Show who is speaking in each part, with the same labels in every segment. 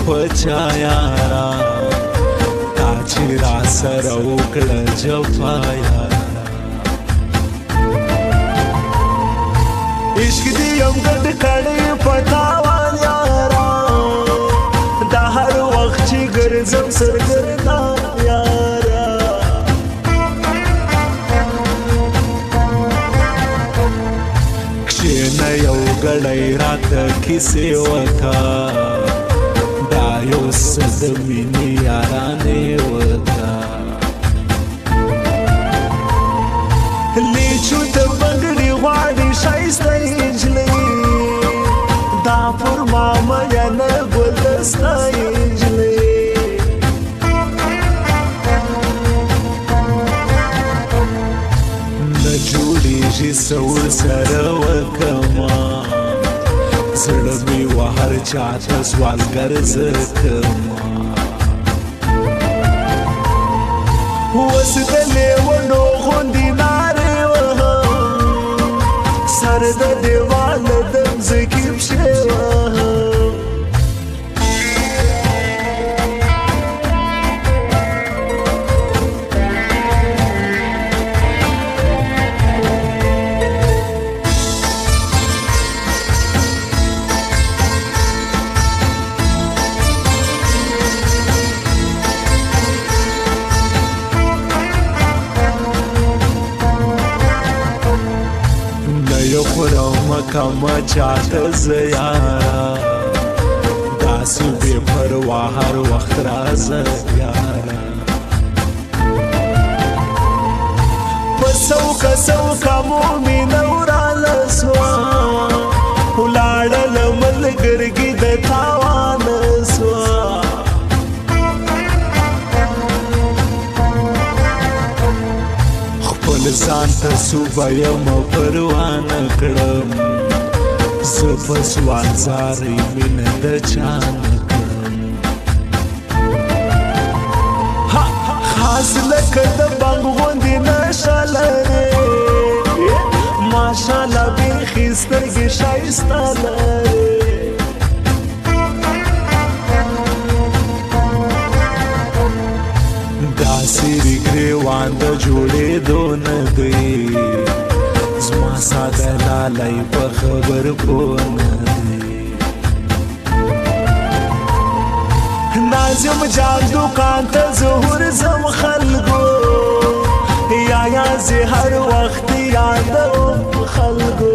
Speaker 1: پچا یارا تا چې را سره وکړه جفا یارا عشق دې یم ګډ کړی په تاوان یارا دا هر وخت چې ګرځم سرګردا یارا کښېنه یو ګړی راته کیسې وکړه دا یو څه د مینې یارانې وکړه لیچو ته بنګړي غواړي ښایسته نجلۍ دا پر ما مینه ګلدسته نجلۍ نه جوړېږي څه ورسره وکړمه زړه مې و هر چاته سوالګر زه کړمه اوس د لیونو غوندې نارې وهم سر د دیواله د مځکې پښې وهم خورم کما چاته زه یارا داسې بې پروا هر وخت رازه یارا په څوکه څوکه مو مینه وراله سوه ولاړله ملګرګي د تاوانه سوه خپل ځان ته صوبه یم پروا نه کړم زه په سوالزارۍ مینه د چا نه کړم خاص لکه د بنګ غوندې نشه لرې ماشاءالله بیخي سترګې ښایسته لرې داسې ګریوان د جوړېدو نه دی زما ساده لالی په خبر پوه نه دی ناظم جان دوکان ته ظهور زم خلکو یا زه هر وخت یادوم خلکو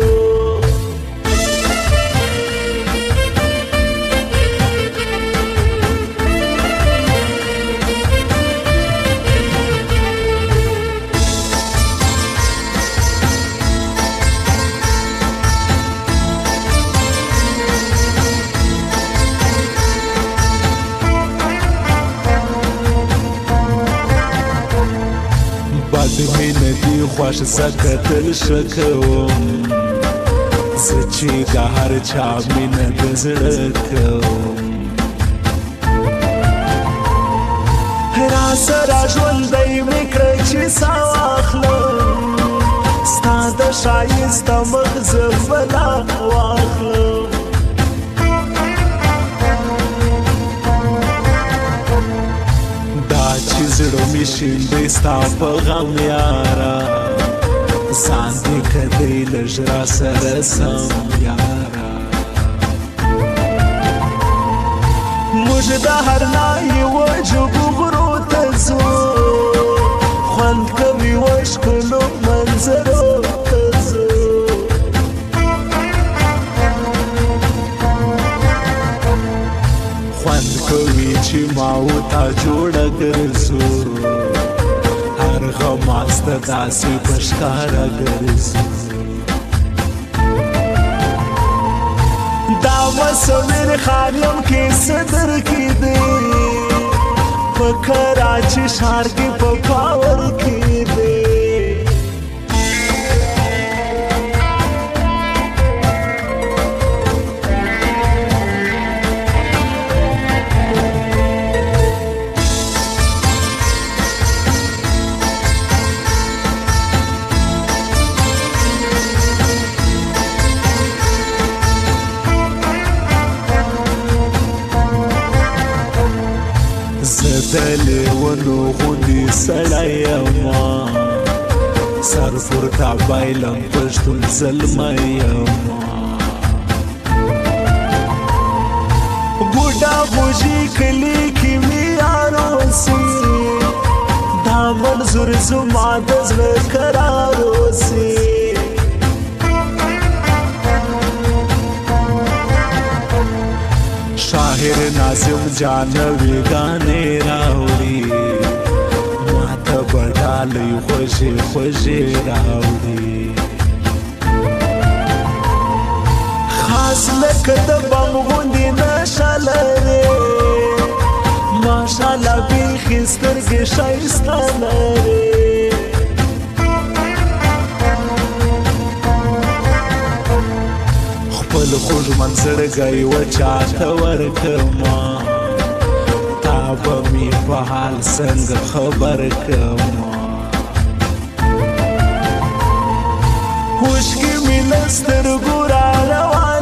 Speaker 1: بد مینه دي خوښ سکتل ښه کوم زه چې د هر چا مینه د زړه کوم راسره ژوندی مې کړه چې ساه واخلم ستا د ښایسته مخ زه بلا واخلم چې زړه مې شیندی ستا په غم یاره ځان دې کدی لږ راسره سم یاره موږ د هر نایوه ژبو غرو ته ځو خوند کوي و ښکلو منظرو ته ځو خوند کوي چې ما و تا جوړه ګرځو هر غم استه داسې په ښکاره ګرځو دا مصور خان یم کې صدر کې دی په کراچي ښار کې په پاور کې دی ونو غوندې سړی یما سر پورته بایلم پښتون زلمی یما ګوډا خوږي کلي کې مې یاروسي دا منظور زما د زړه قرار اوسي شاعر ناظم جانوي ګانې راوړي ماته به ډالۍ خوږې خوږې راوړي خاص لکه د بم غوندې نشه لرې ماشاءالله بیخي سترګې ښایسته لرې خپل خوږ منظرګی وچاته ورکما تا به مې په حال څنګه خبر کما اوښکې مې له سترګو را روانې